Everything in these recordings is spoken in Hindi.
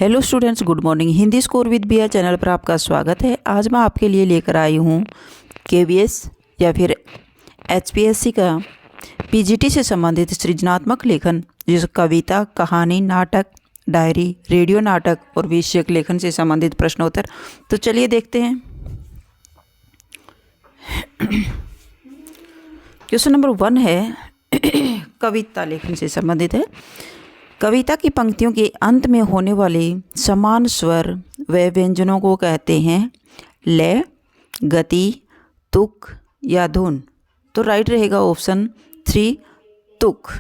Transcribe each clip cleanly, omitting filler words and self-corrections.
Hello students, good morning. Hindi score with बिया चैनल पर आपका स्वागत है। आज मैं आपके लिए लेकर आई हूँ केवीएस या फिर एचपीएससी का पीजीटी से संबंधित सृजनात्मक लेखन, जिस कविता, कहानी, नाटक, डायरी, रेडियो नाटक और विषयक लेखन से संबंधित प्रश्नोत्तर। तो चलिए देखते हैं। क्वेश्चन नंबर 1 है कविता लेखन से संबंधित है। कविता की पंक्तियों के अंत में होने वाले समान स्वर व व्यंजनों को कहते हैं लय, गति, तुक या धुन। तो राइट रहेगा ऑप्शन 3 तुक।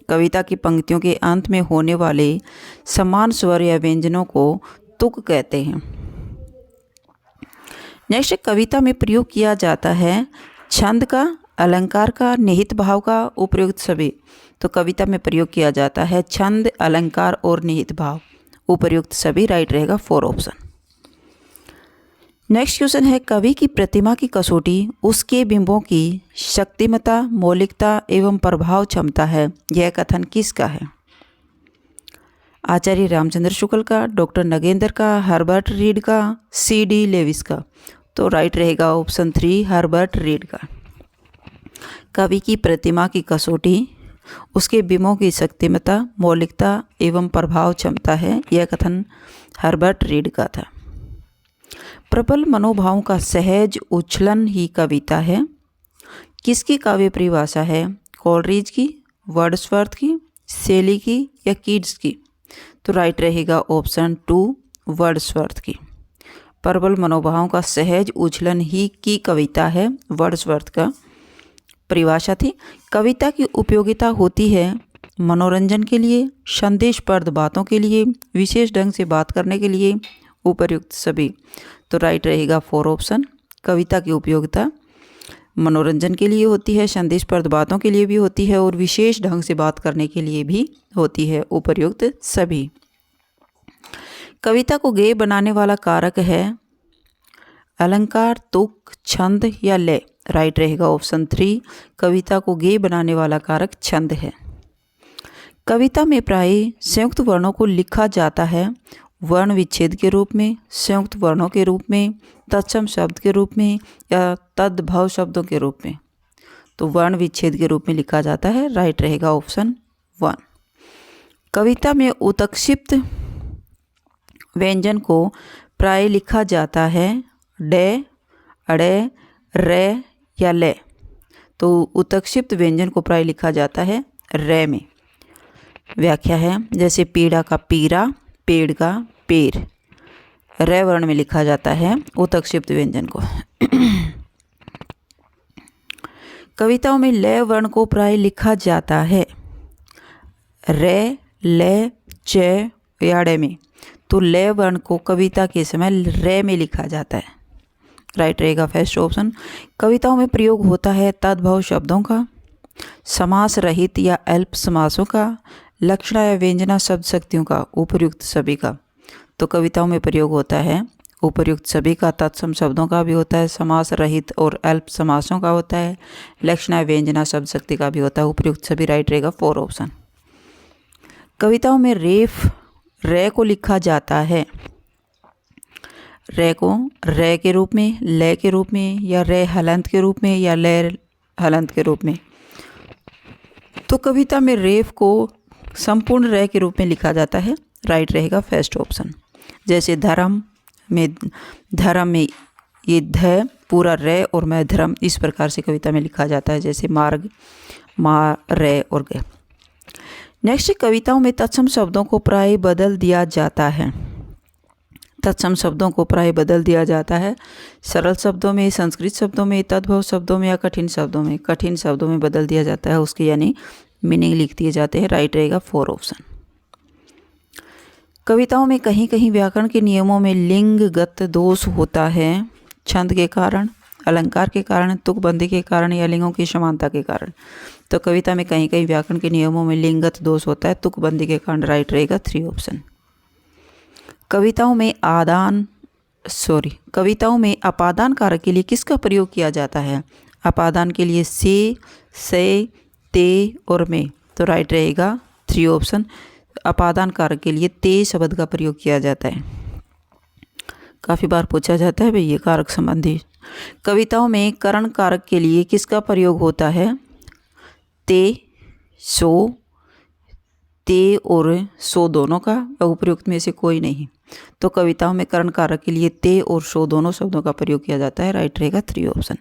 कविता की पंक्तियों के अंत में होने वाले समान स्वर या व्यंजनों को तुक कहते हैं। नेक्स्ट, कविता में प्रयोग किया जाता है छंद का, अलंकार का, निहित भाव का, उपयुक्त सभी। तो कविता में प्रयोग किया जाता है छंद, अलंकार और निहित भाव, उपयुक्त सभी। राइट रहेगा 4 ऑप्शन। नेक्स्ट क्वेश्चन है कवि की प्रतिमा की कसौटी उसके बिंबों की शक्तिमता, मौलिकता एवं प्रभाव क्षमता है। यह कथन किसका है? आचार्य रामचंद्र शुक्ल का, डॉक्टर नगेंद्र का, हर्बर्ट रीड का, सी.डी. लेविस का। तो राइट रहेगा ऑप्शन 3 हर्बर्ट रीड का। कवि की प्रतिमा की कसौटी उसके बिंबों की शक्तिमता, मौलिकता एवं प्रभाव क्षमता है। यह कथन हर्बर्ट रीड का था। प्रबल मनोभावों का सहज उछलन ही कविता है। किसकी काव्य परिभाषा है? कोलरिज की, वर्ड्सवर्थ की, शेली की या कीट्स की? तो राइट रहेगा ऑप्शन 2 वर्ड्सवर्थ की। प्रबल मनोभावों का सहज उछलन ही की कविता है, वर्ड्सवर्थ का परिभाषा थी। कविता की उपयोगिता होती है मनोरंजन के लिए, संदेशप्रद बातों के लिए, विशेष ढंग से बात करने के लिए, उपयुक्त सभी। तो राइट रहेगा 4 ऑप्शन। कविता की उपयोगिता मनोरंजन के लिए होती है, संदेशप्रद बातों के लिए भी होती है और विशेष ढंग से बात करने के लिए भी होती है, उपयुक्त सभी। कविता को गेय बनाने वाला कारक है अलंकार, तुक, छंद या लय। राइट रहेगा ऑप्शन 3 कविता को गेय बनाने वाला कारक छंद है। कविता में प्राय संयुक्त वर्णों को लिखा जाता है वर्ण विच्छेद के रूप में, संयुक्त वर्णों के रूप में, तत्सम शब्द के रूप में या तद्भव शब्दों के रूप में। तो वर्ण विच्छेद के रूप में लिखा जाता है। राइट रहेगा ऑप्शन 1। कविता में उत्क्षिप्त व्यंजन को प्राय लिखा जाता है डे, अड़े, रे या ले। तो उत्क्षिप्त व्यंजन को प्राय लिखा जाता है रे में। व्याख्या है जैसे पीड़ा का पीरा, पेड़ का पेड़। रे वर्ण में लिखा जाता है उत्क्षिप्त व्यंजन को। कविताओं में लय वर्ण को प्राय लिखा जाता है रे, ले, चे या डे में। तो लय वर्ण को कविता के समय रे में लिखा जाता है। राइट रहेगा फर्स्ट ऑप्शन। कविताओं में प्रयोग होता है तद्भव शब्दों का, समास रहित या अल्प समासों का, लक्षणा या व्यंजना शब्द शक्तियों का, उपयुक्त सभी का। तो कविताओं में प्रयोग होता है उपयुक्त सभी का, तत्सम शब्दों का भी होता है, समास रहित और अल्प समासों का होता है, लक्षणा व्यंजना शब्द शक्ति का भी होता है, उपयुक्त सभी। राइट रहेगा 4 ऑप्शन। कविताओं में रेफ रे को लिखा जाता है रे को रे के रूप में, लय के रूप में या रे हलंत के रूप में या लय हलंत के रूप में। तो कविता में रेफ को संपूर्ण रे के रूप में लिखा जाता है। राइट रहेगा फर्स्ट ऑप्शन। जैसे धर्म में ये ध पूरा रे और मैं धर्म, इस प्रकार से कविता में लिखा जाता है। जैसे मार्ग, मा, रे और गे। नेक्स्ट, कविताओं में तत्सम शब्दों को प्राय बदल दिया जाता है। तत्सम शब्दों को प्राय बदल दिया जाता है सरल शब्दों में, संस्कृत शब्दों में, तद्भव शब्दों में या कठिन शब्दों में। कठिन शब्दों में बदल दिया जाता है, उसके यानी मीनिंग लिख दिए जाते हैं। राइट रहेगा 4 ऑप्शन। कविताओं में कहीं कहीं व्याकरण के नियमों में लिंगगत दोष होता है छंद के कारण, अलंकार के कारण, तुकबंदी के कारण या लिंगों की समानता के कारण। तो कविता में कहीं कहीं व्याकरण के नियमों में लिंगगत दोष होता है तुकबंदी के कारण। राइट रहेगा 3 ऑप्शन। कविताओं में अपादान कारक के लिए किसका प्रयोग किया जाता है? अपादान के लिए से, ते और में। तो राइट रहेगा 3 ऑप्शन अपादान कारक के लिए ते शब्द का प्रयोग किया जाता है। काफ़ी बार पूछा जाता है भाई ये कारक संबंधी। कविताओं में करण कारक के लिए किसका प्रयोग होता है? ते, सो, ते और सो दोनों का, उपयुक्त में से कोई नहीं। तो कविताओं में करण कारक के लिए ते और सो दोनों शब्दों का प्रयोग किया जाता है। राइट रहेगा 3 ऑप्शन।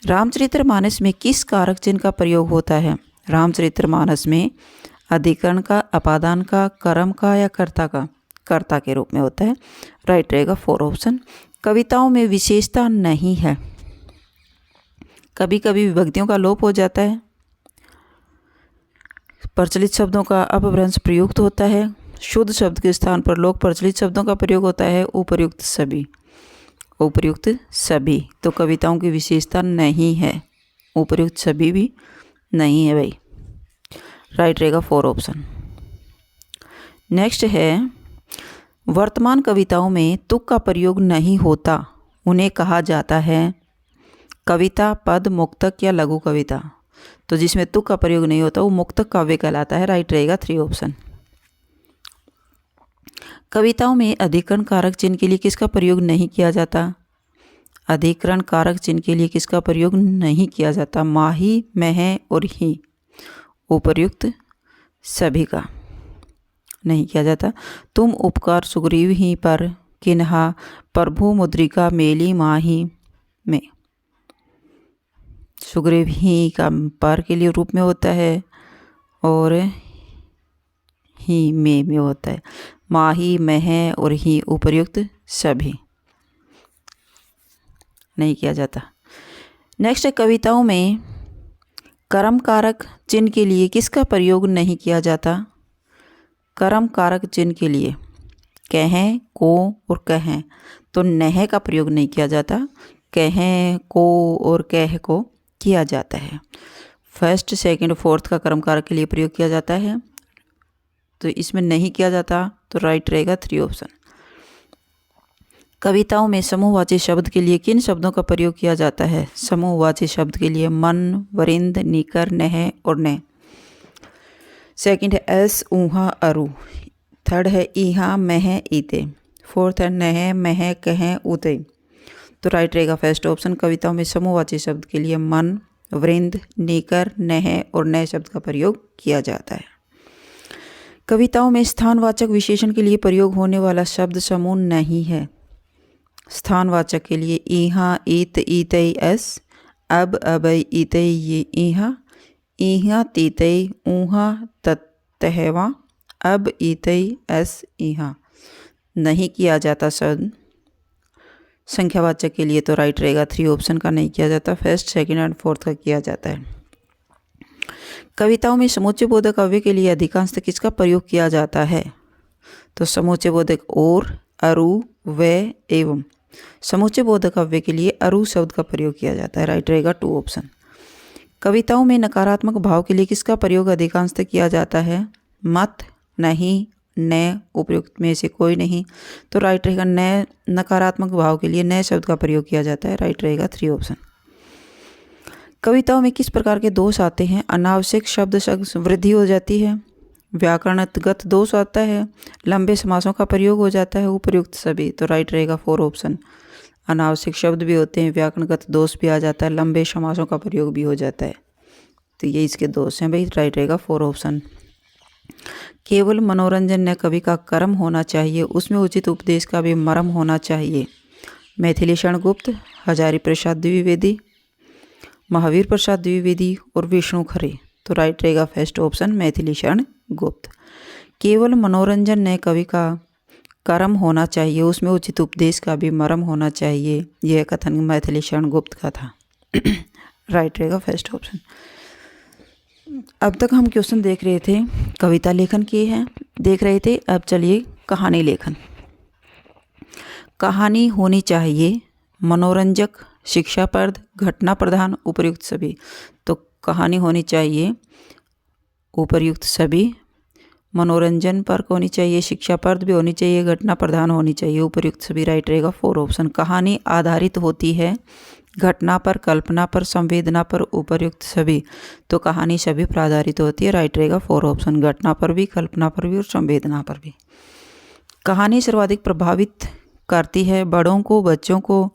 रामचरितमानस में किस कारक चिन्ह का प्रयोग होता है? रामचरितमानस में अधिकरण का, अपादान का, कर्म का या कर्ता का? कर्ता के रूप में होता है। राइट रहेगा 4 ऑप्शन। कविताओं में विशेषता नहीं है। कभी कभी विभक्तियों का लोप हो जाता है, प्रचलित शब्दों का अपभ्रंश प्रयुक्त होता है, शुद्ध शब्द के स्थान पर लोक प्रचलित शब्दों का प्रयोग होता है, उपर्युक्त सभी। उपर्युक्त सभी तो कविताओं की विशेषता नहीं है, उपर्युक्त सभी भी नहीं है भाई। राइट रहेगा 4 ऑप्शन। नेक्स्ट है, वर्तमान कविताओं में तुक का प्रयोग नहीं होता, उन्हें कहा जाता है कविता, पद, मुक्तक या लघु कविता। तो जिसमें तुक का प्रयोग नहीं होता वो मुक्तक काव्य कहलाता है। राइट रहेगा 3 ऑप्शन। कविताओं में अधिकरण कारक चिन्ह के लिए किसका प्रयोग नहीं किया जाता? अधिकरण कारक चिन्ह के लिए किसका प्रयोग नहीं किया जाता? माही, मह और ही, उपर्युक्त सभी का नहीं किया जाता। तुम उपकार सुग्रीव ही पर किन्हा, प्रभु मुद्रिका मेली माही में। सुग्रीव ही का पर के लिए रूप में होता है और ही में होता है। माही, मह और ही, उपर्युक्त सभी नहीं किया जाता। नेक्स्ट है, कविताओं में कर्म कारक चिन्ह के लिए किसका प्रयोग नहीं किया जाता? कर्म कारक चिन्ह के लिए कहें, को और कहें, तो नह का प्रयोग नहीं किया जाता, कहें, को और कह को किया जाता है। फर्स्ट, सेकंड, फोर्थ का कर्म कारक के लिए प्रयोग किया जाता है, तो इसमें नहीं किया जाता। तो राइट रहेगा 3 ऑप्शन। कविताओं में समूहवाची शब्द के लिए किन शब्दों का प्रयोग किया जाता है? समूहवाची शब्द के लिए मन, वरिंद, निकर, नह और ने। सेकंड है एस, ऊहा, अरु। थर्ड है ईहा, मह, ईते। फोर्थ है नह, मह, कह, उते। तो राइट रहेगा फर्स्ट ऑप्शन। कविताओं में समूहवाची शब्द के लिए मन, वृंद, निकर, नह और नए शब्द का प्रयोग किया जाता है। कविताओं में स्थानवाचक विशेषण के लिए प्रयोग होने वाला शब्द समूह नहीं है। स्थानवाचक के लिए ईहा, ईत, ईतई, एस, अब, अबई, ईतई, ये ईहा, ईहा, तीतई, ऊहा, तहवा, अब, ईतई, एस, ईहा नहीं किया जाता शब्द संख्यावाचक के लिए। तो राइट रहेगा 3 ऑप्शन का नहीं किया जाता। फर्स्ट, सेकंड एंड फोर्थ का किया जाता है। कविताओं में समुच्चय बोधक अव्यय के लिए अधिकांशतः किसका प्रयोग किया जाता है? तो समुच्चय बोधक और, अरु, व, एवं। समुच्चय बोधक अव्यय के लिए अरु शब्द का प्रयोग किया जाता है। राइट रहेगा 2 ऑप्शन। कविताओं में नकारात्मक भाव के लिए किसका प्रयोग अधिकांशतः किया जाता है? मत, नहीं, न, उपयुक्त में से कोई नहीं। तो राइट रहेगा न, नकारात्मक भाव के लिए न शब्द का प्रयोग किया जाता है। राइट रहेगा 3 ऑप्शन। कविताओं में किस प्रकार के दोष आते हैं? अनावश्यक शब्द वृद्धि हो जाती है, व्याकरणगत दोष आता है, लंबे समासों का प्रयोग हो जाता है, उपयुक्त सभी। तो राइट रहेगा 4 ऑप्शन। अनावश्यक शब्द भी होते हैं, व्याकरणगत दोष भी आ जाता है, लंबे समासों का प्रयोग भी हो जाता है। तो ये इसके दोष हैं भाई। राइट रहेगा 4 ऑप्शन। केवल मनोरंजन न कवि का कर्म होना चाहिए, उसमें उचित उपदेश का भी मर्म होना चाहिए। मैथिली शरण गुप्त, हजारी प्रसाद द्विवेदी, महावीर प्रसाद द्विवेदी और विष्णु खरे। तो राइट रहेगा फर्स्ट ऑप्शन, मैथिली शरण गुप्त। केवल मनोरंजन न कवि का कर्म होना चाहिए, उसमें उचित उपदेश का भी मर्म होना चाहिए, यह कथन मैथिली शरण गुप्त का था। राइट रहेगा फर्स्ट ऑप्शन। अब तक हम क्वेश्चन देख रहे थे, कविता लेखन किए हैं देख रहे थे। अब चलिए कहानी लेखन। कहानी होनी चाहिए मनोरंजक, शिक्षाप्रद, घटना प्रधान, उपर्युक्त सभी। तो कहानी होनी चाहिए उपर्युक्त सभी, मनोरंजन पर होनी चाहिए, शिक्षाप्रद भी होनी चाहिए, घटना प्रधान होनी चाहिए, उपर्युक्त सभी। राइट रहेगा 4 ऑप्शन। कहानी आधारित होती है घटना पर, कल्पना पर, संवेदना पर, उपर्युक्त सभी। तो कहानी सभी पर आधारित होती है। राइट रहेगा 4 ऑप्शन, घटना पर भी, कल्पना पर भी और संवेदना पर भी। कहानी सर्वाधिक प्रभावित करती है बड़ों को, बच्चों को,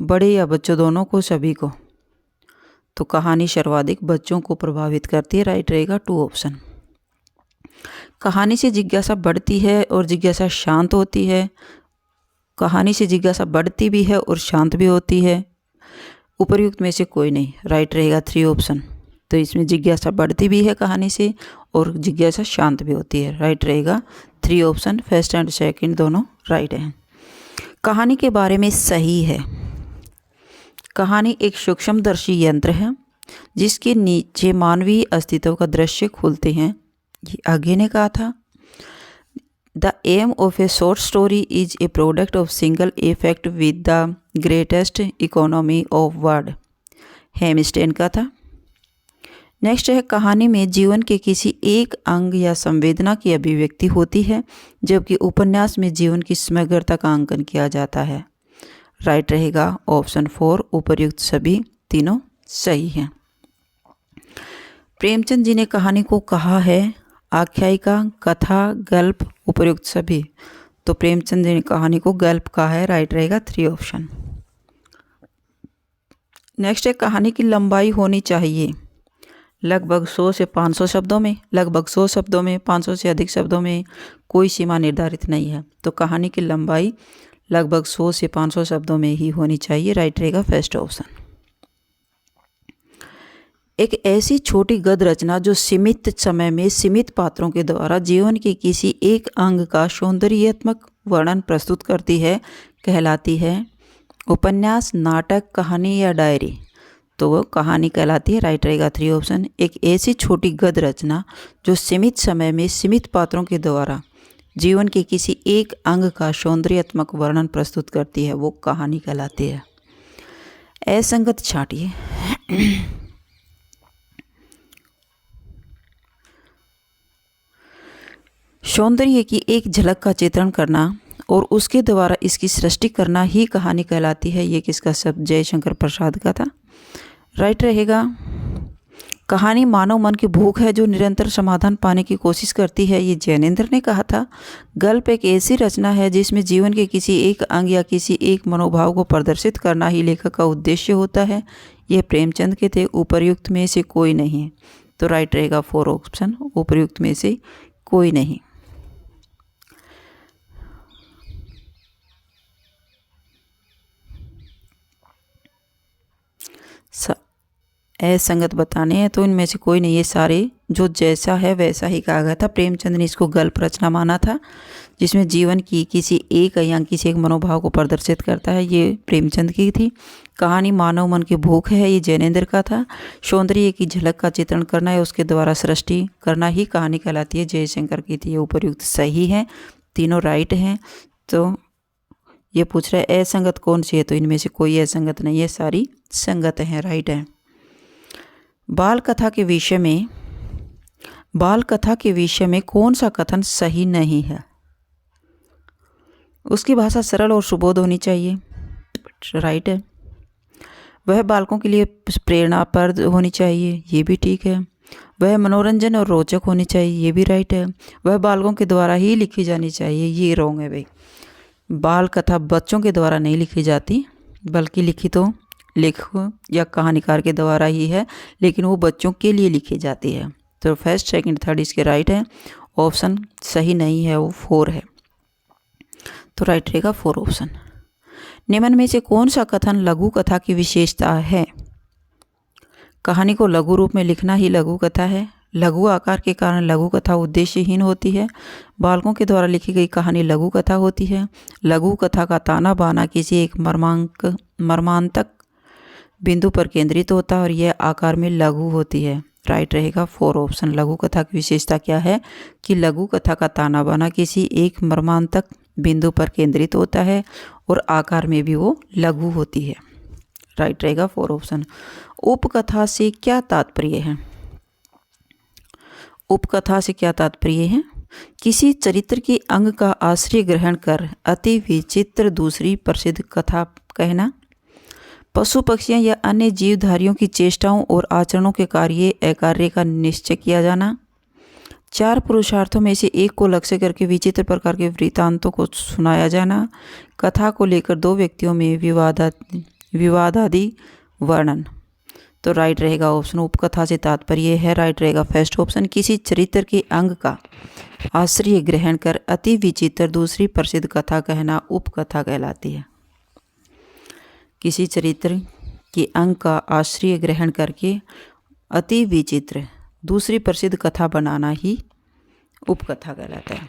बड़े या बच्चों दोनों को, सभी को। तो कहानी सर्वाधिक बच्चों को प्रभावित करती है। राइट रहेगा 2 ऑप्शन। कहानी से जिज्ञासा बढ़ती है और जिज्ञासा शांत होती है। कहानी से जिज्ञासा बढ़ती भी है और शांत भी होती है। उपर्युक्त में से कोई नहीं। राइट रहेगा 3 ऑप्शन। तो इसमें जिज्ञासा बढ़ती भी है कहानी से और जिज्ञासा शांत भी होती है। राइट रहेगा 3 ऑप्शन। फर्स्ट एंड सेकंड दोनों राइट हैं। कहानी के बारे में सही है। कहानी एक सूक्ष्मदर्शी यंत्र है जिसके नीचे मानवीय अस्तित्व का दृश्य खुलते हैं। ये आगे ने कहा था। The aim of a short story is a product of single effect with the greatest economy of word. हेमस्टेन का था। नेक्स्ट है, कहानी में जीवन के किसी एक अंग या संवेदना की अभिव्यक्ति होती है जबकि उपन्यास में जीवन की समग्रता का अंकन किया जाता है। राइट रहेगा ऑप्शन 4, उपर्युक्त सभी तीनों सही हैं। प्रेमचंद जी ने कहानी को कहा है आख्यायिका, कथा, गल्प, उपर्युक्त सभी। तो प्रेमचंद जी ने कहानी को गल्प कहा है। राइट रहेगा 3 ऑप्शन। नेक्स्ट है, कहानी की लंबाई होनी चाहिए लगभग 100 से 500 शब्दों में, लगभग 100 शब्दों में, 500 से अधिक शब्दों में, कोई सीमा निर्धारित नहीं है। तो कहानी की लंबाई लगभग 100 से 500 शब्दों में ही होनी चाहिए। राइट रहेगा फर्स्ट ऑप्शन। एक ऐसी छोटी गद्य रचना जो सीमित समय में सीमित पात्रों के द्वारा जीवन के किसी एक अंग का सौंदर्यात्मक वर्णन प्रस्तुत करती है कहलाती है उपन्यास, नाटक, कहानी या डायरी। तो वो कहानी कहलाती है। राइट रहेगा 3 ऑप्शन। एक ऐसी छोटी गद्य रचना जो सीमित समय में सीमित पात्रों के द्वारा जीवन के किसी एक अंग का सौंदर्यात्मक वर्णन प्रस्तुत करती है वो कहानी कहलाती है। असंगत छांटिए। सौंदर्य की एक झलक का चित्रण करना और उसके द्वारा इसकी सृष्टि करना ही कहानी कहलाती है। ये किसका शब्द? जयशंकर प्रसाद का था। राइट रहेगा। कहानी मानव मन की भूख है जो निरंतर समाधान पाने की कोशिश करती है। ये जैनेंद्र ने कहा था। गल्प एक ऐसी रचना है जिसमें जीवन के किसी एक अंग या किसी एक मनोभाव को प्रदर्शित करना ही लेखक का उद्देश्य होता है। ये प्रेमचंद के थे। उपर्युक्त में से कोई नहीं। तो राइट रहेगा 4 ऑप्शन, उपर्युक्त में से कोई नहीं। असंगत बताने हैं तो इनमें से कोई नहीं। ये सारे जो जैसा है वैसा ही कहा गया था। प्रेमचंद ने इसको गल्प रचना माना था जिसमें जीवन की किसी एक या किसी एक मनोभाव को प्रदर्शित करता है। ये प्रेमचंद की थी। कहानी मानव मन की भूख है, ये जैनेंद्र का था। सौंदर्य की झलक का चित्रण करना है, उसके द्वारा सृष्टि करना ही कहानी कहलाती है, जयशंकर की थी। ये उपर्युक्त सही है, तीनों राइट हैं। तो ये पूछ रहा है असंगत कौन सी है, तो इनमें से कोई असंगत नहीं है, सारी संगत हैं, राइट है। बाल कथा के विषय में कौन सा कथन सही नहीं है? उसकी भाषा सरल और सुबोध होनी चाहिए, राइट है। वह बालकों के लिए प्रेरणाप्रद होनी चाहिए, ये भी ठीक है। वह मनोरंजन और रोचक होनी चाहिए, ये भी राइट है। वह बालकों के द्वारा ही लिखी जानी चाहिए, ये रॉन्ग है भाई। बाल कथा बच्चों के द्वारा नहीं लिखी जाती, बल्कि लिखी तो लेखक या कहानीकार के द्वारा ही है, लेकिन वो बच्चों के लिए लिखी जाती है। तो फर्स्ट, सेकंड, थर्ड इसके राइट है। ऑप्शन सही नहीं है, वो 4 है। तो राइट रहेगा 4 ऑप्शन। निम्न में से कौन सा कथन लघु कथा की विशेषता है? कहानी को लघु रूप में लिखना ही लघु कथा है। लघु आकार के कारण लघु कथा उद्देश्यहीन होती है। बालकों के द्वारा लिखी गई कहानी लघु कथा होती है। लघु कथा का ताना बाना किसी एक मर्मांतक बिंदु पर केंद्रित होता है और यह आकार में लघु होती है। राइट रहेगा 4 ऑप्शन। लघु कथा की विशेषता क्या है कि लघु कथा का ताना बाना किसी एक मर्मांतक बिंदु पर केंद्रित होता है और आकार में भी वो लघु होती है। राइट रहेगा 4 ऑप्शन। उपकथा से क्या तात्पर्य है? उपकथा से क्या तात्पर्य है? किसी चरित्र के अंग का आश्रय ग्रहण कर अति विचित्र दूसरी प्रसिद्ध कथा कहना। पशु पक्षियाँ या अन्य जीवधारियों की चेष्टाओं और आचरणों के कार्य अकार्य का निश्चय किया जाना। 4 पुरुषार्थों में से एक को लक्ष्य करके विचित्र प्रकार के वृत्तांतों को सुनाया जाना। कथा को लेकर 2 व्यक्तियों में विवादादि वर्णन। तो राइट रहेगा ऑप्शन उपकथा से तात्पर्य है, राइट रहेगा फर्स्ट ऑप्शन। किसी चरित्र के अंग का आश्रय ग्रहण कर अति विचित्र दूसरी प्रसिद्ध कथा कहना उपकथा कहलाती है। किसी चरित्र के अंग का आश्रय ग्रहण करके अति विचित्र दूसरी प्रसिद्ध कथा बनाना ही उपकथा कहलाता है।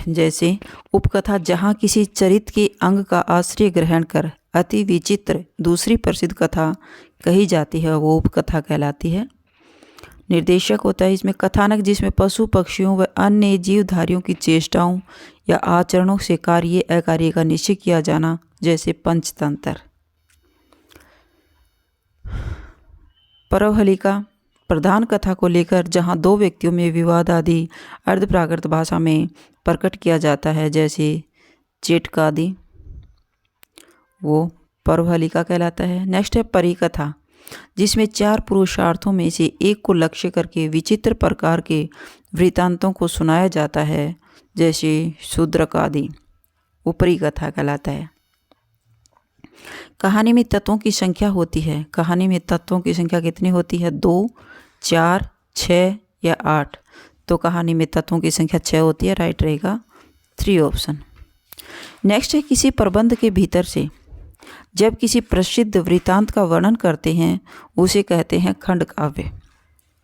जैसे उपकथा जहाँ किसी चरित्र के अंग का आश्रय ग्रहण कर अति विचित्र दूसरी प्रसिद्ध कथा कही जाती है, वो उपकथा कहलाती है। निर्देशक होता है इसमें कथानक जिसमें पशु पक्षियों व अन्य जीवधारियों की चेष्टाओं या आचरणों से कार्य अकार्य का निश्चय किया जाना, जैसे पंचतंत्र। परवहलिका प्रधान कथा को लेकर जहाँ 2 व्यक्तियों में विवाद आदि अर्धप्राकृत भाषा में प्रकट किया जाता है, जैसे चेटकादि, वो परवहलिका कहलाता है। नेक्स्ट है परिकथा, जिसमें 4 पुरुषार्थों में से एक को लक्ष्य करके विचित्र प्रकार के वृत्तांतों को सुनाया जाता है, जैसे शूद्रक आदि, ऊपरी कथा कहलाता है। कहानी में तत्वों की संख्या होती है। कहानी में तत्वों की संख्या कितनी होती है? 2, 4, 6 या 8। तो कहानी में तत्वों की संख्या 6 होती है, राइट रहेगा 3 ऑप्शन। नेक्स्ट है किसी प्रबंध के भीतर से जब किसी प्रसिद्ध वृत्तांत का वर्णन करते हैं उसे कहते हैं खंड काव्य,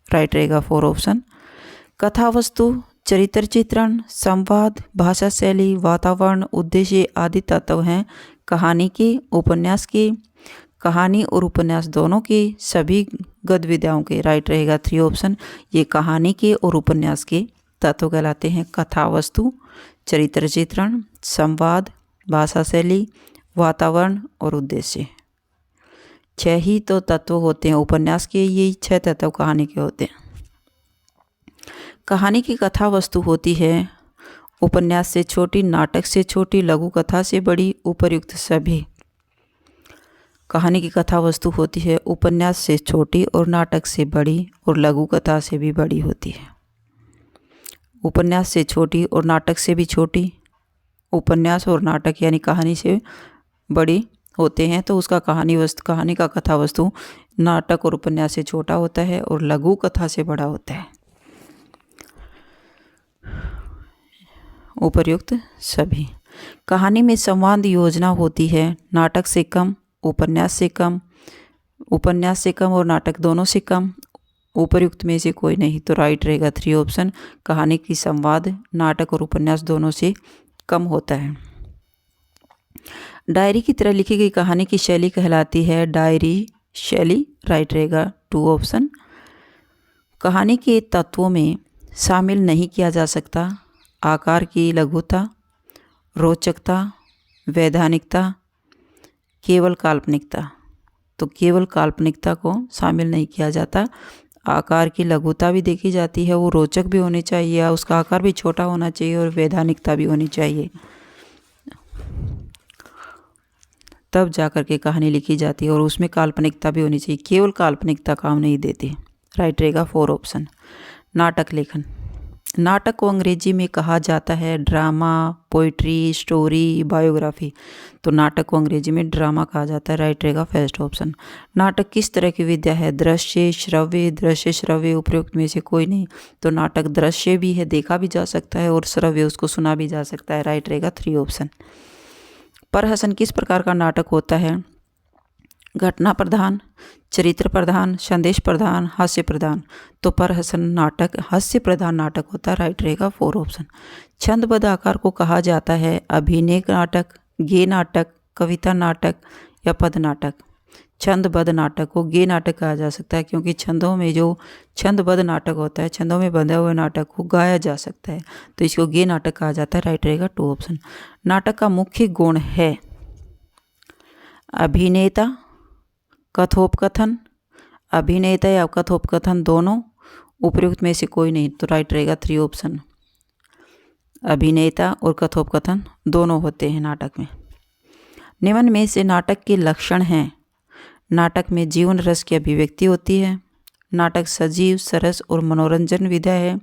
राइट रहेगा 4 ऑप्शन। कथा वस्तु, चरित्र चित्रण, संवाद, भाषा शैली, वातावरण, उद्देश्य आदि तत्व हैं कहानी के, उपन्यास के, कहानी और उपन्यास दोनों के सभी गद्य विधाओं के, राइट रहेगा 3 ऑप्शन। ये कहानी के और उपन्यास के तत्व कहलाते हैं कथा वस्तु, चरित्र चित्रण, संवाद, भाषा शैली, वातावरण और उद्देश्य। 6 ही तो तत्व होते हैं उपन्यास के, ये 6 तत्व कहानी के होते हैं। कहानी की कथा वस्तु होती है उपन्यास से छोटी, नाटक से छोटी, लघु कथा से बड़ी, उपर्युक्त सभी। कहानी की कथा वस्तु होती है उपन्यास से छोटी और नाटक से बड़ी और लघु कथा से भी बड़ी होती है। उपन्यास से छोटी और नाटक से भी छोटी, उपन्यास और नाटक यानी कहानी से बड़ी होते हैं तो उसका कहानी का कथा वस्तु नाटक और उपन्यास से छोटा होता है और लघु कथा से बड़ा होता है। उपर्युक्त सभी। कहानी में संवाद योजना होती है, नाटक से कम, उपन्यास से कम और नाटक दोनों से कम। उपर्युक्त में से कोई नहीं, तो राइट रहेगा 3 ऑप्शन। कहानी की संवाद नाटक और उपन्यास दोनों से कम होता है। डायरी की तरह लिखी गई कहानी की शैली कहलाती है डायरी शैली, राइट रहेगा 2 ऑप्शन। कहानी के तत्वों में शामिल नहीं किया जा सकता आकार की लघुता, रोचकता, वैधानिकता, केवल काल्पनिकता। तो केवल काल्पनिकता को शामिल नहीं किया जाता। आकार की लघुता भी देखी जाती है, वो रोचक भी होनी चाहिए, उसका आकार भी छोटा होना चाहिए और वैधानिकता भी होनी चाहिए, तब जा कर के कहानी लिखी जाती है। और उसमें काल्पनिकता भी होनी चाहिए, केवल काल्पनिकता काम नहीं देती, राइट रहेगा 4 ऑप्शन। नाटक लेखन। नाटक को अंग्रेजी में कहा जाता है ड्रामा, पोइट्री, स्टोरी, बायोग्राफी। तो नाटक को अंग्रेजी में ड्रामा कहा जाता है, राइट रहेगा फर्स्ट ऑप्शन। नाटक किस तरह की विद्या है? दृश्य, श्रव्य, उपयुक्त में से कोई नहीं। तो नाटक दृश्य भी है, देखा भी जा सकता है, और श्रव्य उसको सुना भी जा सकता है, राइट रहेगा 3 ऑप्शन। प्रहसन किस प्रकार का नाटक होता है? घटना प्रधान, चरित्र प्रधान, संदेश प्रधान, हास्य प्रधान। तो प्रहसन नाटक हास्य प्रधान नाटक होता है, राइट रहेगा 4 ऑप्शन। छंदबद्ध आकार को कहा जाता है अभिनय नाटक, गेय नाटक, कविता नाटक या पद नाटक। छंदबद्ध नाटक को गेय नाटक कहा जा सकता है, क्योंकि छंदों में जो छंदबद्ध नाटक होता है, छंदों में बंधे हुए नाटक को गाया जा सकता है, तो इसको गेय नाटक कहा जाता है, राइट रहेगा 2 ऑप्शन। नाटक का मुख्य गुण है अभिनेता, कथोपकथन, अभिनेता या कथोपकथन दोनों, उपयुक्त में से कोई नहीं, तो राइट रहेगा 3 ऑप्शन। अभिनेता और कथोपकथन दोनों होते हैं नाटक में। निम्न में से नाटक के लक्षण हैं। नाटक में जीवन रस की अभिव्यक्ति होती है। नाटक सजीव, सरस और मनोरंजन विधा है।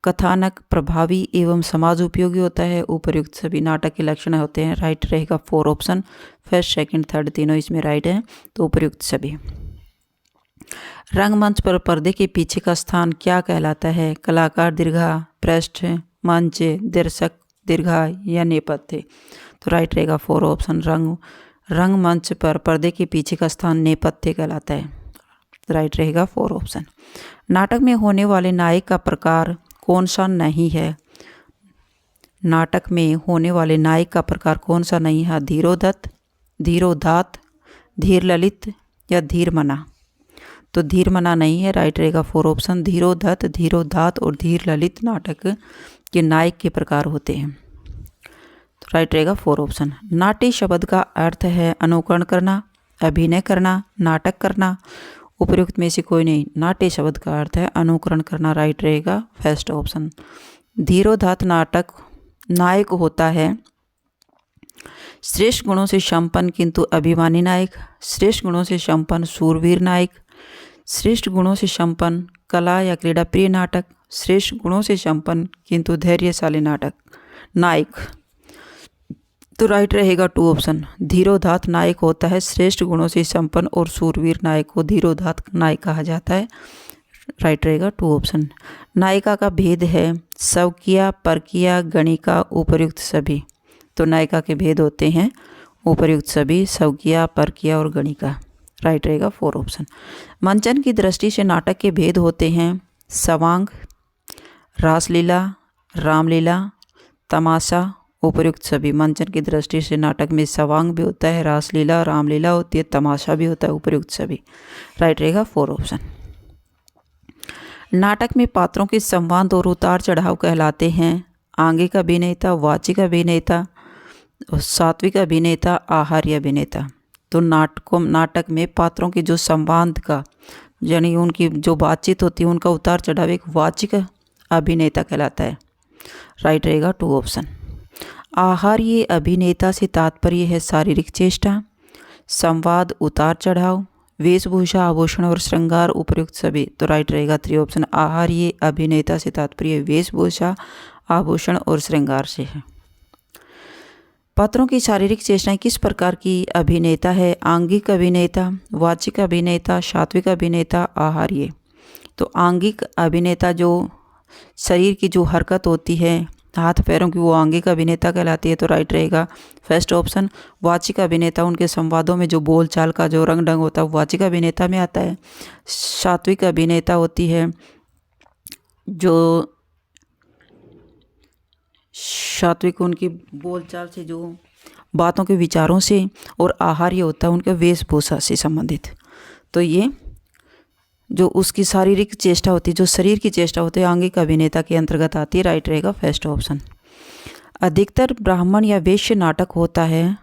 कथानक प्रभावी एवं समाज उपयोगी होता है। उपर्युक्त सभी नाटक के लक्षण होते हैं। राइट रहेगा 4 ऑप्शन, फर्स्ट, सेकंड, थर्ड तीनों इसमें राइट है, तो उपर्युक्त सभी। रंगमंच पर पर्दे के पीछे का स्थान क्या कहलाता है? कलाकार, दीर्घा, पृष्ठ, मंच, दर्शक, दीर्घा या नेपथ्य? तो राइट रहेगा 4 ऑप्शन, रंगमंच पर पर्दे के पीछे का स्थान नेपथ्य कहलाता है। राइट रहेगा 4 ऑप्शन। नाटक में होने वाले नायक का प्रकार कौन सा नहीं है? नाटक में होने वाले नायक का प्रकार कौन सा नहीं है? धीरोदत्त, धीरोदात, धीर ललित या धीरमना? तो धीरमना नहीं है। राइट रहेगा 4 ऑप्शन, धीरोदत्त, धीरोदात और धीर ललित नाटक के नायक के प्रकार होते हैं। तो राइट रहेगा 4 ऑप्शन। नाट्य शब्द का अर्थ है अनुकरण करना, अभिनय करना, नाटक करना। उपर्युक्त में से कोई नहीं। नाट्य शब्द का अर्थ है अनुकरण करना। राइट रहेगा फर्स्ट ऑप्शन। धीरोदात नाटक नायक होता है श्रेष्ठ गुणों से संपन्न किंतु अभिमानी नायक, श्रेष्ठ गुणों से संपन्न शूरवीर नायक, श्रेष्ठ गुणों से संपन्न कला या क्रीड़ा प्रिय नाटक, श्रेष्ठ गुणों से संपन्न किंतु धैर्यशाली नाटक नायक। तो राइट रहेगा 2 ऑप्शन। धीरोदात नायक होता है श्रेष्ठ गुणों से संपन्न और शूरवीर नायक को धीरोदात नायक कहा जाता है। राइट रहेगा 2 ऑप्शन। नायिका का भेद है स्वकीय, परकीय, गणिका, उपर्युक्त सभी। तो नायिका के भेद होते हैं उपर्युक्त सभी, स्वकीय, परकीय और गणिका। राइट रहेगा 4 ऑप्शन। मंचन की दृष्टि से नाटक के भेद होते हैं सवांग, रासलीला, रामलीला, तमाशा, उपर्युक्त सभी। मंचन की दृष्टि से नाटक में सवांग भी होता है, रासलीला, रामलीला होती है, तमाशा भी होता है, उपर्युक्त सभी। राइट रहेगा 4 ऑप्शन। नाटक में पात्रों के संवाद और उतार चढ़ाव कहलाते हैं आंगिक अभिनेता, वाचिक अभिनेता, सात्विक अभिनेता, आहार्य अभिनेता। तो नाटक में पात्रों के जो संवाद का यानी उनकी जो बातचीत होती है उनका उतार चढ़ाव एक वाचिक अभिनेता कहलाता है। राइट रहेगा 2 ऑप्शन। आहार्य अभिनेता से तात्पर्य है शारीरिक चेष्टा, संवाद, उतार चढ़ाव, वेशभूषा, आभूषण और श्रृंगार, उपर्युक्त सभी। तो राइट रहेगा 3 ऑप्शन। आहार्य अभिनेता से तात्पर्य वेशभूषा, आभूषण और श्रृंगार से है। पात्रों की शारीरिक चेष्टाएं किस प्रकार की अभिनेता है? आंगिक अभिनेता, वाचिक अभिनेता, सात्विक अभिनेता, आहार्य। तो आंगिक अभिनेता जो शरीर की जो हरकत होती है हाथ पैरों की वो आंगिक अभिनेता कहलाती है। तो राइट रहेगा फर्स्ट ऑप्शन। वाचिक अभिनेता उनके संवादों में जो बोल चाल का जो रंग ढंग होता है वाचिक अभिनेता में आता है। सात्विक अभिनेता होती है जो सात्विक उनकी बोलचाल से जो बातों के विचारों से, और आहार्य होता है उनके वेशभूषा से संबंधित। तो ये जो उसकी शारीरिक चेष्टा होती है, जो शरीर की चेष्टा होती है, आंगिक अभिनेता के अंतर्गत आती है। राइट रहेगा फर्स्ट ऑप्शन। अधिकतर ब्राह्मण या वैश्य नाटक होता है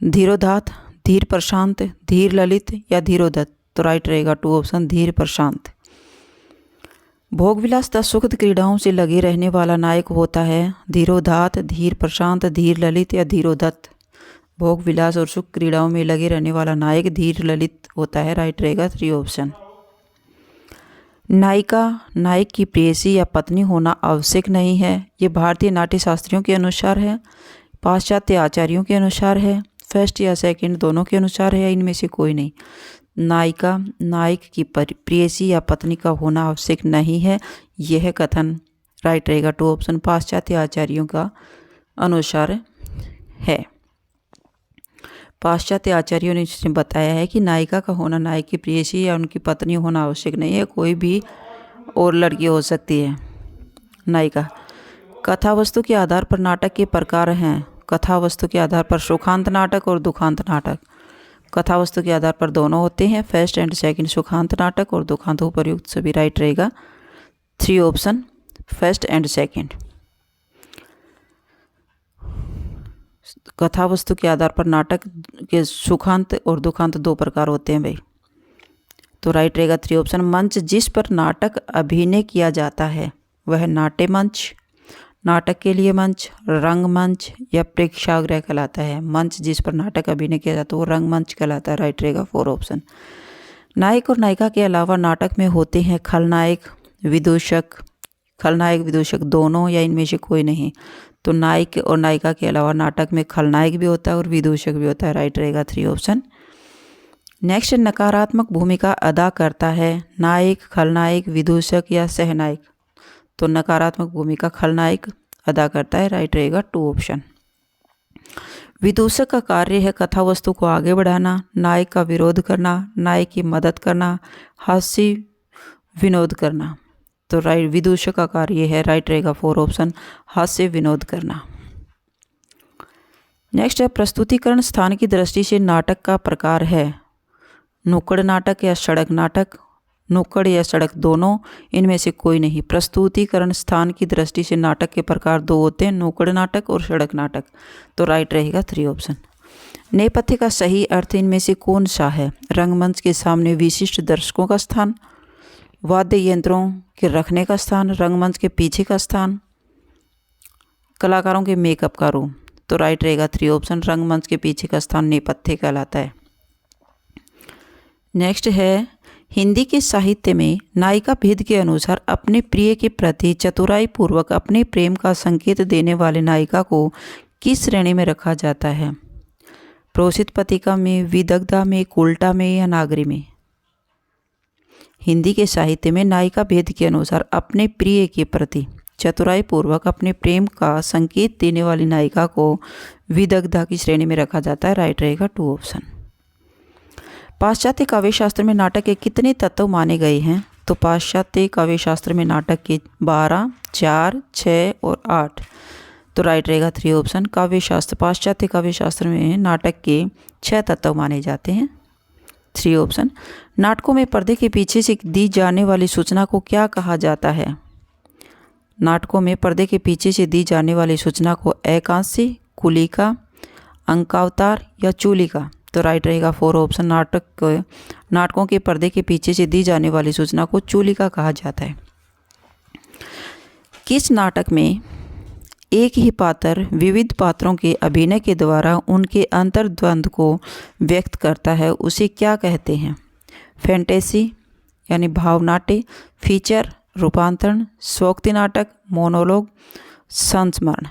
धीरोदात, धीर प्रशांत, धीर ललित या धीरोदत्त। तो राइट रहेगा 2 ऑप्शन, धीर प्रशांत। भोग विलास तथा सुखद क्रीड़ाओं से लगे रहने वाला नायक होता है धीरोदात, धीर प्रशांत, धीर ललित या धीरोदत्त। भोग विलास और सुख क्रीड़ाओं में लगे रहने वाला नायक धीर ललित होता है। राइट रहेगा 3 ऑप्शन। नायिका नायक की प्रेयसी या पत्नी होना आवश्यक नहीं है। ये भारतीय नाट्य शास्त्रियों के अनुसार है, पाश्चात्य आचार्यों के अनुसार है, फर्स्ट या सेकंड दोनों के अनुसार है, इनमें से कोई नहीं। नायिका नायक की प्रेयसी या पत्नी का होना आवश्यक नहीं है, यह कथन राइट रहेगा 2 ऑप्शन, पाश्चात्य आचार्यों का अनुसार है। पाश्चात्य आचार्यों ने बताया है कि नायिका का होना नायक की प्रेयसी या उनकी पत्नी होना आवश्यक नहीं है, कोई भी और लड़की हो सकती है नायिका। कथा वस्तु के आधार पर नाटक के प्रकार हैं। कथा वस्तु के आधार पर सुखांत नाटक और दुखांत नाटक। कथा वस्तु के आधार पर दोनों होते हैं, फर्स्ट एंड सेकंड, सुखांत नाटक और दुखांत। उपर्युक्त सभी राइट रहेगा 3 ऑप्शन, फर्स्ट एंड सेकंड। कथा वस्तु के आधार पर नाटक के सुखांत और दुखांत 2 प्रकार होते हैं भाई। तो राइट रहेगा 3 ऑप्शन। मंच जिस पर नाटक अभिनय किया जाता है वह नाट्य मंच। नाटक के लिए मंच, रंगमंच या प्रेक्षागृह कहलाता है। मंच जिस पर नाटक अभिनय किया जाता है वो रंगमंच कहलाता है। राइट रहेगा 4 ऑप्शन। नायक और नायिका के अलावा नाटक में होते हैं खलनायक, विदूषक, खलनायक विदूषक दोनों या इनमें से कोई नहीं। तो नायक और नायिका के अलावा नाटक में खलनायक भी होता है और विदूषक भी होता है। राइट रहेगा 3 ऑप्शन। नेक्स्ट, नकारात्मक भूमिका अदा करता है नायक, खलनायक, विदूषक या सहनायक। तो नकारात्मक भूमिका खलनायक अदा करता है। राइट रहेगा 2 ऑप्शन। विदूषक का कार्य है कथा वस्तु को आगे बढ़ाना, नायक का विरोध करना, नायक की मदद करना, हास्य विनोद करना। तो राइट विदूषक का कार्य है। राइट रहेगा 4 ऑप्शन, हास्य विनोद करना। नेक्स्ट है, प्रस्तुतिकरण स्थान की दृष्टि से नाटक का प्रकार है नुक्कड़ नाटक या सड़क नाटक, नुक्कड़ या सड़क दोनों, इनमें से कोई नहीं। प्रस्तुतिकरण स्थान की दृष्टि से नाटक के प्रकार 2 होते हैं, नुक्कड़ नाटक और सड़क नाटक। तो राइट रहेगा 3 ऑप्शन। नेपथ्य का सही अर्थ इनमें से कौन सा है? रंगमंच के सामने विशिष्ट दर्शकों का स्थान, वाद्य यंत्रों के रखने का स्थान, रंगमंच के पीछे का स्थान, कलाकारों के मेकअप का रूम। तो राइट रहेगा 3 ऑप्शन, रंगमंच के पीछे का स्थान नेपथ्य कहलाता है। नेक्स्ट है, हिंदी के साहित्य में नायिका भेद के अनुसार अपने प्रिय के प्रति चतुराई पूर्वक अपने प्रेम का संकेत देने वाले नायिका को किस श्रेणी में रखा जाता है? प्रोषित पत्रिका में, विदग्धा में, उल्टा में या नागरी में? हिंदी के साहित्य में नायिका भेद के अनुसार अपने प्रिय के प्रति चतुराई पूर्वक अपने प्रेम का संकेत देने वाली नायिका को विदग्धा की श्रेणी में रखा जाता है। राइट रहेगा 2 ऑप्शन। पाश्चात्य काव्यशास्त्र में नाटक के कितने तत्व माने गए हैं? तो पाश्चात्य काव्यशास्त्र में नाटक के 12, 4, 6 और 8। तो राइट रहेगा 3 ऑप्शन। काव्यशास्त्र, पाश्चात्य काव्यशास्त्र में नाटक के 6 तत्व माने जाते हैं। 3 ऑप्शन। नाटकों में पर्दे के पीछे से दी जाने वाली सूचना को क्या कहा जाता है? नाटकों में पर्दे के पीछे से दी जाने वाली सूचना को एकांशी, कुलिका, अंकावतार या चूलिका। तो राइट रहेगा 4 ऑप्शन। नाटकों के पर्दे के पीछे से दी जाने वाली सूचना को चूलिका कहा जाता है। किस नाटक में एक ही पात्र विविध पात्रों के अभिनय के द्वारा उनके अंतर्द्वंद को व्यक्त करता है, उसे क्या कहते हैं? फैंटेसी यानी भावनाट्य, फीचर, रूपांतरण, स्वोक्ति नाटक, मोनोलॉग, संस्मरण।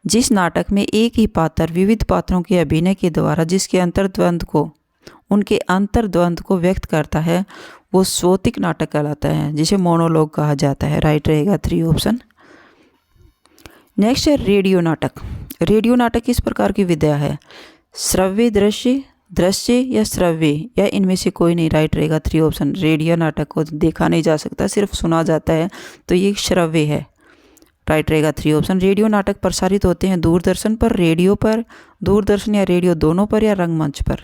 जिस नाटक में एक ही पात्र विविध पात्रों के अभिनय के द्वारा उनके अंतर्द्वंद को व्यक्त करता है वो स्वोतिक नाटक कहलाता है, जिसे मोनोलॉग कहा जाता है। राइट रहेगा 3 ऑप्शन। नेक्स्ट है रेडियो नाटक। रेडियो नाटक किस प्रकार की विधा है? श्रव्य, दृश्य या श्रव्य या इनमें से कोई नहीं। राइट रहेगा 3 ऑप्शन। रेडियो नाटक को देखा नहीं जा सकता, सिर्फ सुना जाता है, तो ये श्रव्य है। राइट रहेगा 3 ऑप्शन। रेडियो नाटक प्रसारित होते हैं दूरदर्शन पर, रेडियो पर, दूरदर्शन या रेडियो दोनों पर या रंगमंच पर?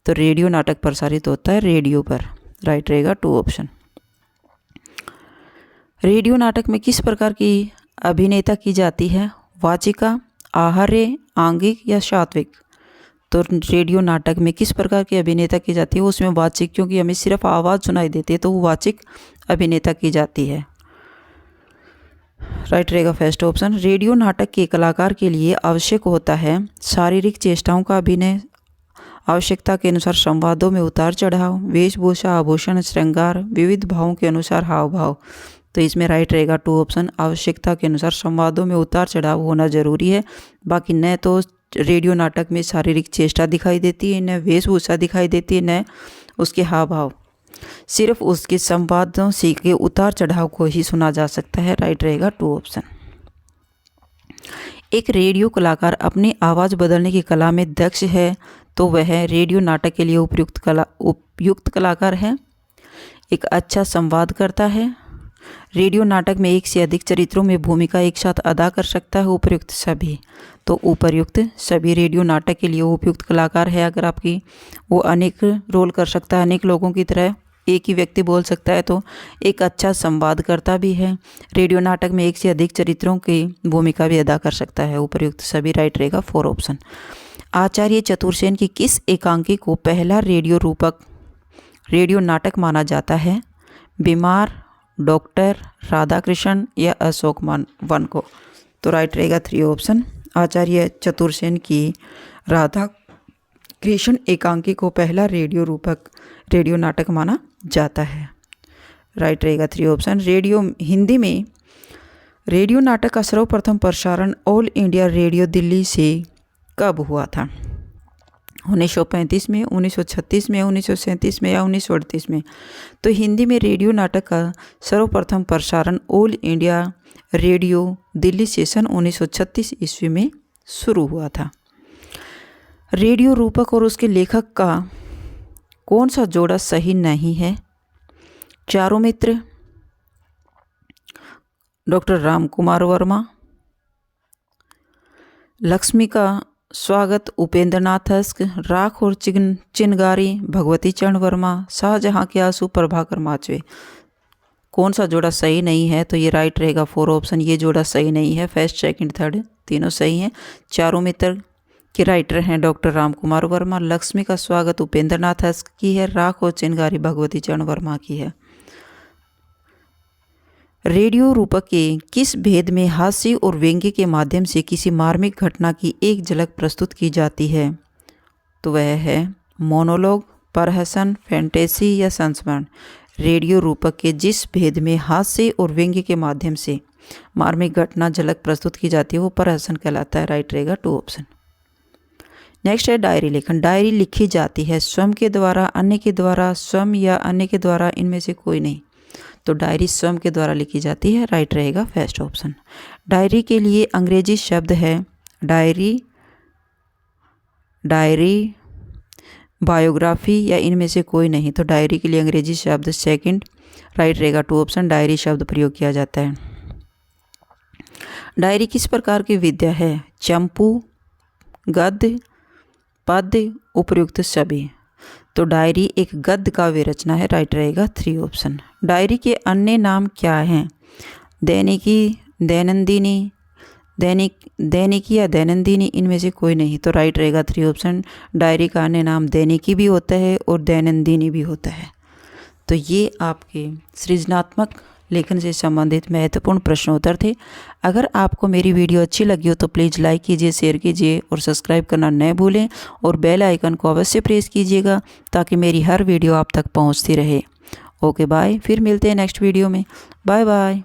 तो रेडियो नाटक प्रसारित होता है रेडियो पर। राइट रहेगा 2 ऑप्शन। रेडियो नाटक में किस प्रकार की अभिनेता की जाती है? वाचिका, आहार्य, आंगिक या सात्विक? तो रेडियो नाटक में किस प्रकार की अभिनेता की जाती है? उसमें वाचिक, क्योंकि हमें सिर्फ आवाज़ सुनाई देती है तो वो वाचिक अभिनेता की जाती है। राइट रहेगा फर्स्ट ऑप्शन। रेडियो नाटक के कलाकार के लिए आवश्यक होता है शारीरिक चेष्टाओं का अभिनय, आवश्यकता के अनुसार संवादों में उतार चढ़ाव, वेशभूषा, आभूषण, श्रृंगार, विविध भावों के अनुसार हाव भाव। तो इसमें राइट रहेगा 2 ऑप्शन। आवश्यकता के अनुसार संवादों में उतार चढ़ाव होना जरूरी है, बाकी न तो रेडियो नाटक में शारीरिक चेष्टा दिखाई देती है, न वेशभूषा दिखाई देती है, न उसके हाव भाव, सिर्फ उसके संवादों से के उतार चढ़ाव को ही सुना जा सकता है। राइट रहेगा 2 ऑप्शन। एक रेडियो कलाकार अपनी आवाज़ बदलने की कला में दक्ष है तो वह रेडियो नाटक के लिए उपयुक्त कलाकार है। एक अच्छा संवाद करता है, रेडियो नाटक में एक से अधिक चरित्रों में भूमिका एक साथ अदा कर सकता है, उपयुक्त सभी। तो उपयुक्त सभी रेडियो नाटक के लिए उपयुक्त कलाकार है। अगर आपकी वो अनेक रोल कर सकता है, अनेक लोगों की तरह एक ही व्यक्ति बोल सकता है, तो एक अच्छा संवाद करता भी है। रेडियो नाटक में एक से अधिक चरित्रों की भूमिका भी अदा कर सकता है, उपयुक्त सभी। राइट रहेगा 4 ऑप्शन। आचार्य चतुर्सेन की किस एकांकी को पहला रेडियो नाटक माना जाता है? बीमार, डॉक्टर, राधा कृष्ण या अशोक वन को। तो राइट रहेगा 3 ऑप्शन। आचार्य चतुर्सेन की राधा कृष्ण एकांकी को पहला रेडियो नाटक माना जाता है। राइट रहेगा 3 ऑप्शन। हिंदी में रेडियो नाटक का सर्वप्रथम प्रसारण ऑल इंडिया रेडियो दिल्ली से कब हुआ था? 1935 में, 1936 में, 1937 में या 1938 में? तो हिंदी में रेडियो नाटक का सर्वप्रथम प्रसारण ऑल इंडिया रेडियो दिल्ली से सन 1936 ईस्वी में शुरू हुआ था। रेडियो रूपक और उसके लेखक का कौन सा जोड़ा सही नहीं है? चारुमित्र, डॉक्टर राम कुमार वर्मा, लक्ष्मी का स्वागत उपेंद्रनाथ अस्क, राख और चिनगारी भगवती चरण वर्मा, शाहजहां के आंसू प्रभाकर माचवे। कौन सा जोड़ा सही नहीं है? तो ये राइट रहेगा 4 ऑप्शन। ये जोड़ा सही नहीं है। फर्स्ट, सेकंड, थर्ड तीनों सही हैं। चारुमित्र के राइटर हैं डॉक्टर राम कुमार वर्मा, लक्ष्मी का स्वागत उपेंद्रनाथ अस्क की है, राख और चिनगारी भगवती चरण वर्मा की है। रेडियो रूपक के किस भेद में हास्य और व्यंग्य के माध्यम से किसी मार्मिक घटना की एक झलक प्रस्तुत की जाती है? तो वह है मोनोलॉग, प्रहसन, फैंटेसी या संस्मरण। रेडियो रूपक के जिस भेद में हास्य और व्यंग्य के माध्यम से मार्मिक घटना झलक प्रस्तुत की जाती है वो प्रहसन कहलाता है। राइट रहेगा 2 ऑप्शन। नेक्स्ट है डायरी लेखन। डायरी लिखी जाती है स्वयं के द्वारा, अन्य के द्वारा, स्वयं या अन्य के द्वारा, इनमें से कोई नहीं। तो डायरी स्वयं के द्वारा लिखी जाती है। राइट रहेगा फर्स्ट ऑप्शन। डायरी के लिए अंग्रेजी शब्द है डायरी, बायोग्राफी या इनमें से कोई नहीं। तो डायरी के लिए अंग्रेजी शब्द सेकंड। राइट रहेगा 2 ऑप्शन। डायरी शब्द प्रयोग किया जाता है। डायरी किस प्रकार की विद्या है? चंपू, गद्य, पद्य, उपर्युक्त सभी। तो डायरी एक गद्य काव्य रचना है। राइट रहेगा 3 ऑप्शन। डायरी के अन्य नाम क्या हैं? दैनिकी, दैनंदिनी, दैनिकी या दैनंदिनी, इनमें से कोई नहीं। तो राइट रहेगा 3 ऑप्शन। डायरी का अन्य नाम दैनिकी भी होता है और दैनंदिनी भी होता है। तो ये आपके सृजनात्मक लेखन से संबंधित महत्वपूर्ण प्रश्नोत्तर थे। अगर आपको मेरी वीडियो अच्छी लगी हो तो प्लीज़ लाइक कीजिए, शेयर कीजिए और सब्सक्राइब करना न भूलें और बेल आइकन को अवश्य प्रेस कीजिएगा ताकि मेरी हर वीडियो आप तक पहुंचती रहे। Okay bye. फिर मिलते हैं नेक्स्ट वीडियो में। Bye bye.